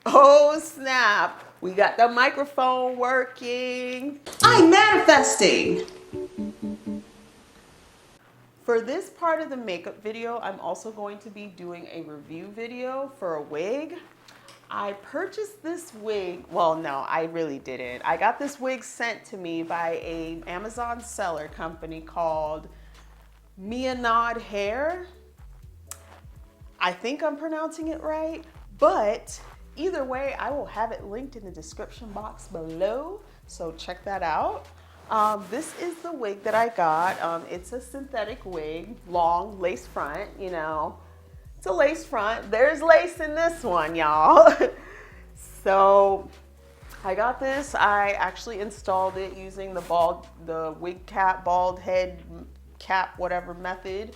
Oh snap, we got the microphone working. I'm manifesting. For this part of the makeup video, I'm also going to be doing a review video for a wig. I purchased this wig, well no, I really didn't. I got this wig sent to me by a Amazon seller company called Meinod Hair. I think I'm pronouncing it right, but either way, I will have it linked in the description box below, so check that out. This is the wig that I got. It's a synthetic wig, long lace front, you know. It's a lace front. There's lace in this one, y'all. So I got this. I actually installed it using the wig cap, bald head cap, whatever method.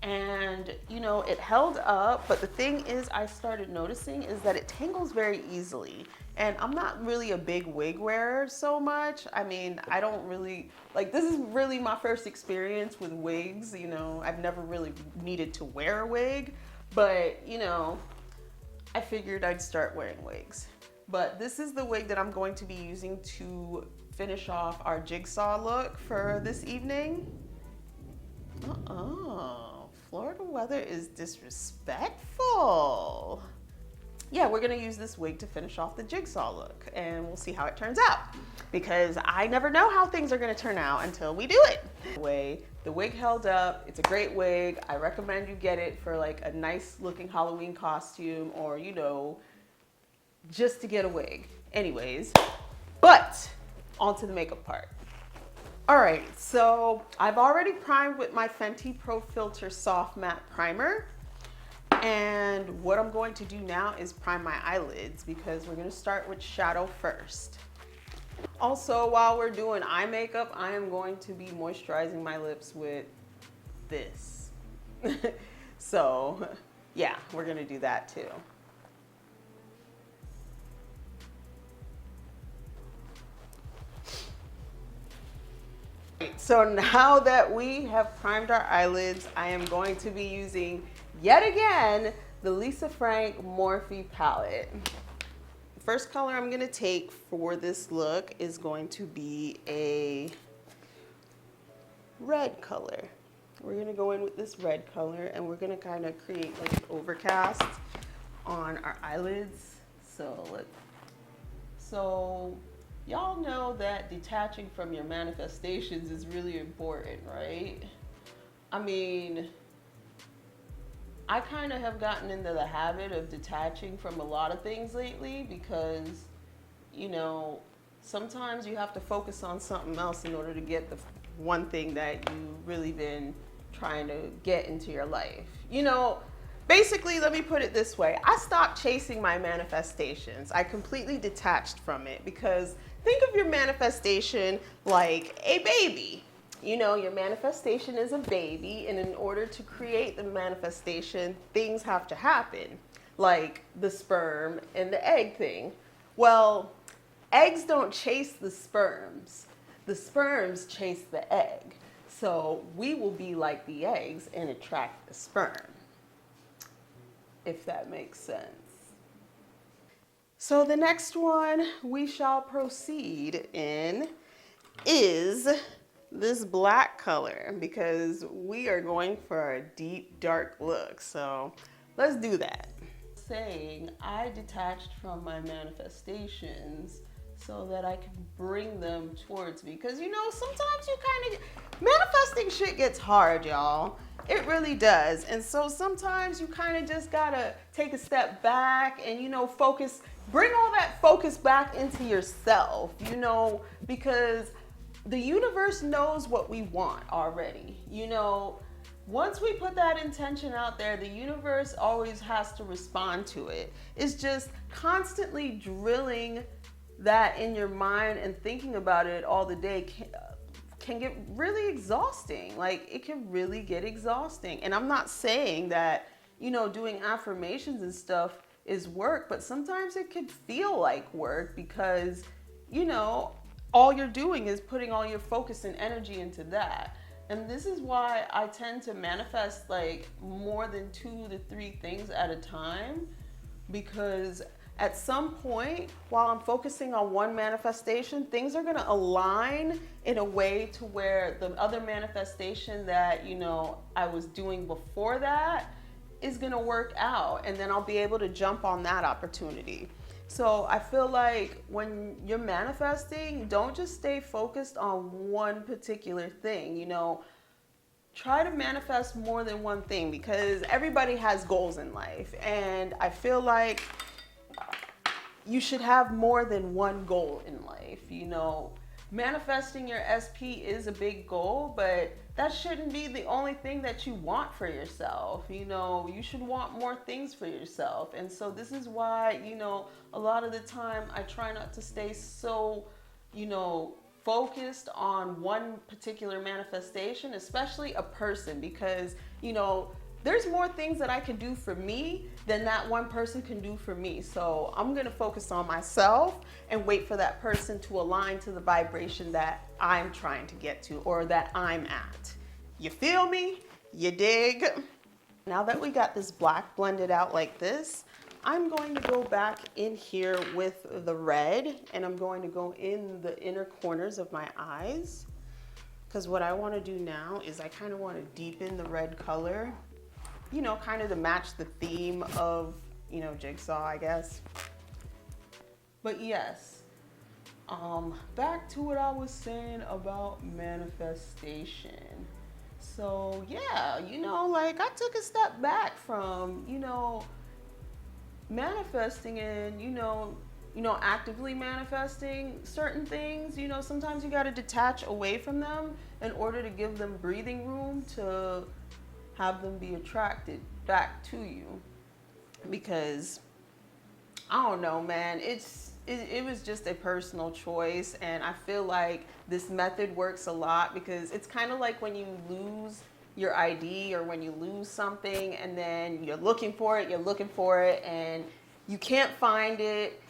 And you know, it held up, but the thing is I started noticing is that it tangles very easily. And I'm not really a big wig wearer so much. I mean, I don't really, like, this is really my first experience with wigs, you know. I've never really needed to wear a wig, but you know, I figured I'd start wearing wigs. But this is the wig that I'm going to be using to finish off our JiGSaW look for this evening. Florida weather is disrespectful. Yeah, we're gonna use this wig to finish off the JiGSaW look, and we'll see how it turns out, because I never know how things are gonna turn out until we do it. Anyway, the wig held up. It's a great wig. I recommend you get it for like a nice looking Halloween costume, or you know, just to get a wig. Anyways, but on to the makeup part. All right, so I've already primed with my Fenty Pro Filter Soft Matte Primer. And what I'm going to do now is prime my eyelids, because we're gonna start with shadow first. Also, while we're doing eye makeup, I am going to be moisturizing my lips with this. So yeah, we're gonna do that too. So now that we have primed our eyelids, I am going to be using, yet again, the Lisa Frank Morphe palette. The first color I'm gonna take for this look is going to be a red color. We're gonna go in with this red color, and we're gonna kind of create like an overcast on our eyelids. So y'all know that detaching from your manifestations is really important, right? I mean, I kind of have gotten into the habit of detaching from a lot of things lately, because, you know, sometimes you have to focus on something else in order to get the one thing that you've really been trying to get into your life. You know, basically, let me put it this way. I stopped chasing my manifestations. I completely detached from it, because think of your manifestation like a baby. You know, your manifestation is a baby, and in order to create the manifestation, things have to happen, like the sperm and the egg thing. Well, eggs don't chase the sperms. The sperms chase the egg. So we will be like the eggs and attract the sperm, if that makes sense. So the next one we shall proceed in is this black color, because we are going for a deep, dark look. So let's do that. Saying I detached from my manifestations so that I can bring them towards me. Because, you know, sometimes you kind of, manifesting shit gets hard, y'all. It really does. And so sometimes you kind of just gotta take a step back and, you know, focus, bring all that focus back into yourself, you know, because the universe knows what we want already. You know, once we put that intention out there, the universe always has to respond to it. It's just constantly drilling that in your mind and thinking about it all the day can get really exhausting. Like, it can really get exhausting. And I'm not saying that, you know, doing affirmations and stuff is work, but sometimes it could feel like work, because, you know, all you're doing is putting all your focus and energy into that. And this is why I tend to manifest like more than 2 to 3 things at a time, because at some point, while I'm focusing on one manifestation, things are gonna align in a way to where the other manifestation that, you know, I was doing before that is gonna work out, and then I'll be able to jump on that opportunity. So I feel like when you're manifesting, don't just stay focused on one particular thing, you know. Try to manifest more than one thing, because everybody has goals in life, and I feel like you should have more than one goal in life. You know, manifesting your SP is a big goal, but that shouldn't be the only thing that you want for yourself. You know, you should want more things for yourself. And so this is why, you know, a lot of the time I try not to stay so, you know, focused on one particular manifestation, especially a person, because, you know, there's more things that I can do for me than that one person can do for me. So I'm gonna focus on myself and wait for that person to align to the vibration that I'm trying to get to, or that I'm at. You feel me? You dig? Now that we got this black blended out like this, I'm going to go back in here with the red, and I'm going to go in the inner corners of my eyes, because what I want to do now is I kind of want to deepen the red color, you know, kind of to match the theme of, you know, JiGSaW, I guess. But yes, back to what I was saying about manifestation. So yeah, you know, like I took a step back from, you know, manifesting and, you know, actively manifesting certain things. You know, sometimes you got to detach away from them in order to give them breathing room to have them be attracted back to you. Because I don't know, man, it was just a personal choice, and I feel like this method works a lot, because it's kind of like when you lose your ID, or when you lose something and then you're looking for it and you can't find it.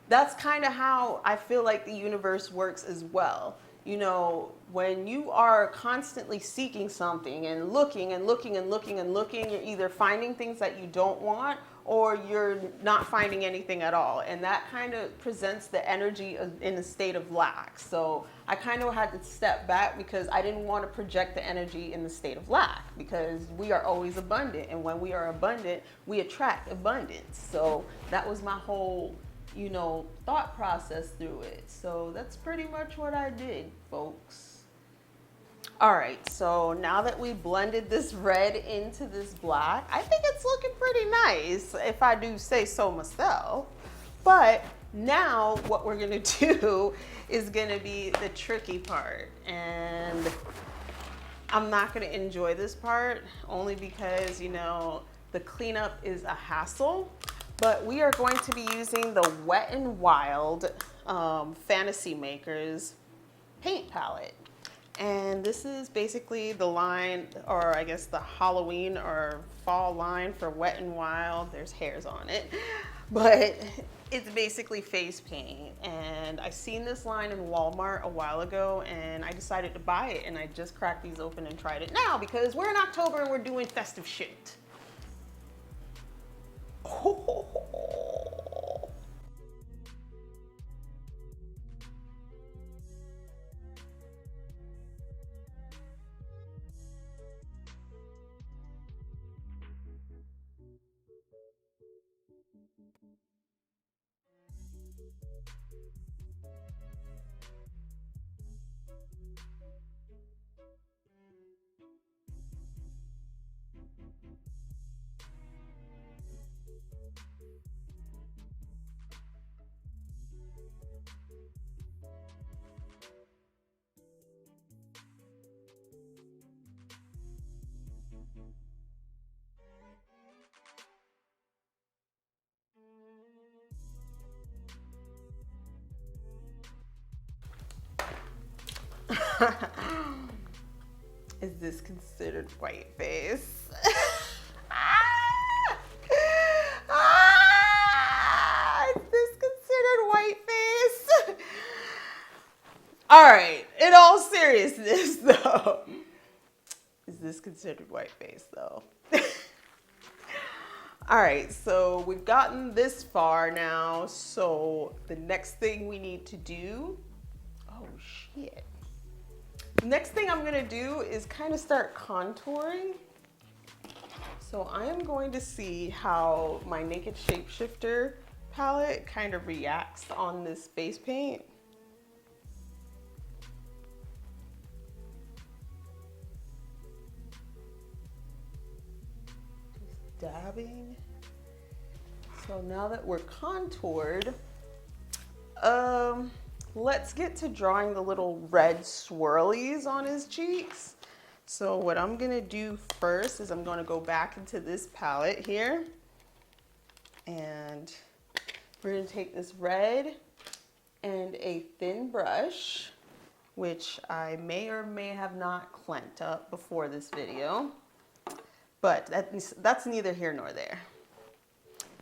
That's kind of how I feel like the universe works as well. You know, when you are constantly seeking something and looking and looking and looking and looking, you're either finding things that you don't want, or you're not finding anything at all. And that kind of presents the energy in a state of lack. So I kind of had to step back, because I didn't want to project the energy in the state of lack, because we are always abundant. And when we are abundant, we attract abundance. So that was my whole, you know, thought process through it. So that's pretty much what I did, folks. All right, so now that we blended this red into this black, I think it's looking pretty nice, if I do say so myself. But now what we're gonna do is gonna be the tricky part. And I'm not gonna enjoy this part, only because, you know, the cleanup is a hassle. But we are going to be using the Wet n Wild Fantasy Makers paint palette. And this is basically the line, or I guess the Halloween or fall line for Wet n Wild. There's hairs on it, but it's basically face paint. And I seen this line in Walmart a while ago, and I decided to buy it, and I just cracked these open and tried it now, because we're in October and we're doing festive shit. Is this considered whiteface? Is this considered whiteface? All right, in all seriousness though, is this considered whiteface though? All right, so we've gotten this far now. So the next thing we need to do, oh shit. The next thing I'm gonna do is kind of start contouring. So I am going to see how my Naked Shapeshifter palette kind of reacts on this face paint. Just dabbing. So now that we're contoured, let's get to drawing the little red swirlies on his cheeks. So what I'm gonna do first is I'm gonna go back into this palette here, and we're gonna take this red and a thin brush, which I may or may have not cleansed up before this video, but that's neither here nor there.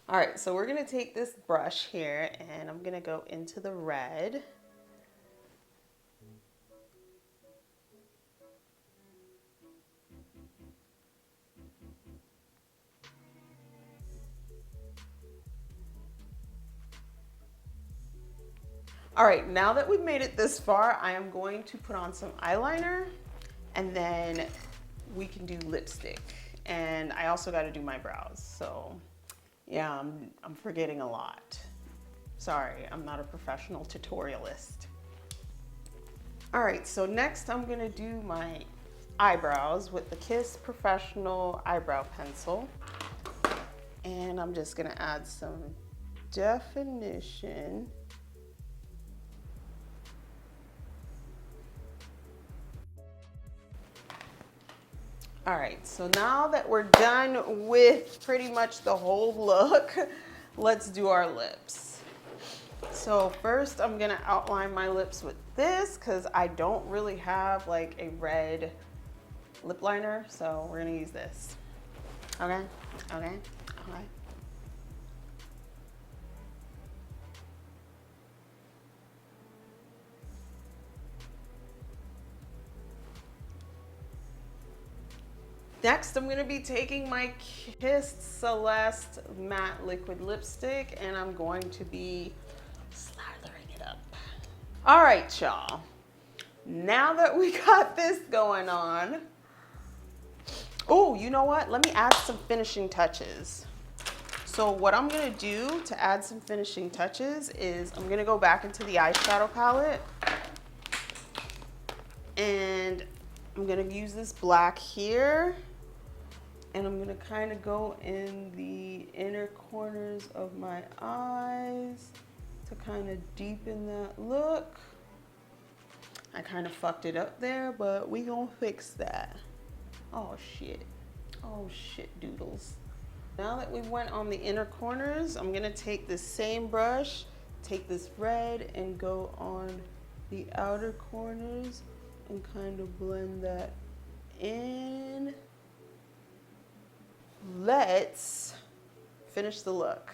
All right, so we're gonna take this brush here and I'm gonna go into the red. All right, now that we've made it this far, I am going to put on some eyeliner and then we can do lipstick. And I also got to do my brows. So yeah, I'm forgetting a lot. Sorry, I'm not a professional tutorialist. All right, so next I'm gonna do my eyebrows with the Kiss Professional Eyebrow Pencil. And I'm just gonna add some definition. All right, so now that we're done with pretty much the whole look, let's do our lips. So first I'm gonna outline my lips with this because I don't really have like a red lip liner, so we're gonna use this. Okay, okay, okay. Next, I'm gonna be taking my Kiss Celeste matte liquid lipstick and I'm going to be slathering it up. All right, y'all. Now that we got this going on, oh, you know what? Let me add some finishing touches. So what I'm gonna do to add some finishing touches is I'm gonna go back into the eyeshadow palette and I'm gonna use this black here. And I'm gonna kind of go in the inner corners of my eyes to kind of deepen that look. I kind of fucked it up there, but we gonna fix that. Oh shit, oh shit doodles. Now that we went on the inner corners, I'm gonna take this same brush, take this red and go on the outer corners and kind of blend that in. Let's finish the look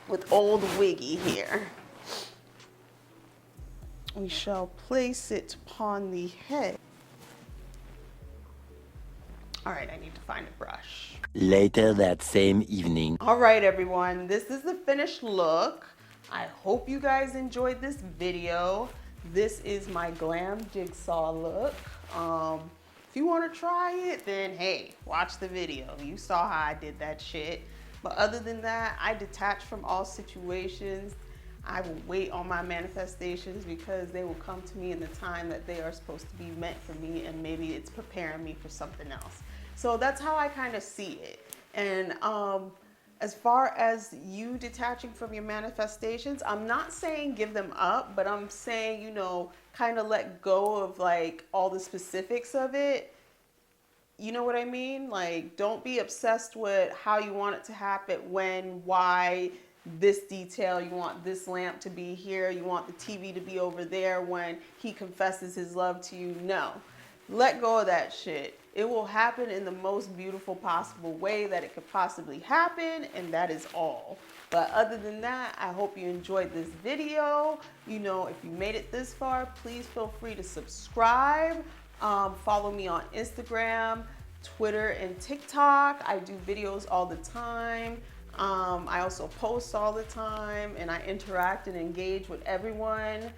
with old Wiggy here. We shall place it upon the head. All right, I need to find a brush. Later that same evening. All right, everyone, this is the finished look. I hope you guys enjoyed this video. This is my glam jigsaw look. If you want to try it, then hey, watch the video. You saw how I did that shit. But other than that, I detach from all situations. I will wait on my manifestations because they will come to me in the time that they are supposed to be meant for me, and maybe it's preparing me for something else. So that's how I kind of see it. And as far as you detaching from your manifestations, I'm not saying give them up, but I'm saying, you know, kind of let go of like all the specifics of it. You know what I mean? Like, don't be obsessed with how you want it to happen, when, why, this detail, you want this lamp to be here, you want the TV to be over there when he confesses his love to you. No, let go of that shit. It will happen in the most beautiful possible way that it could possibly happen, and that is all. But other than that, I hope you enjoyed this video. You know, if you made it this far, please feel free to subscribe. Follow me on Instagram, Twitter and TikTok. I do videos all the time. I also post all the time, and I interact and engage with everyone.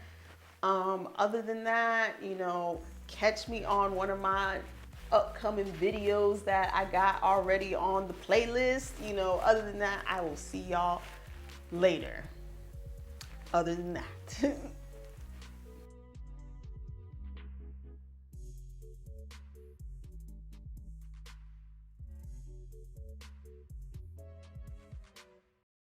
Other than that, you know, catch me on one of my upcoming videos that I got already on the playlist. You know, other than that, I will see y'all later. Other than that.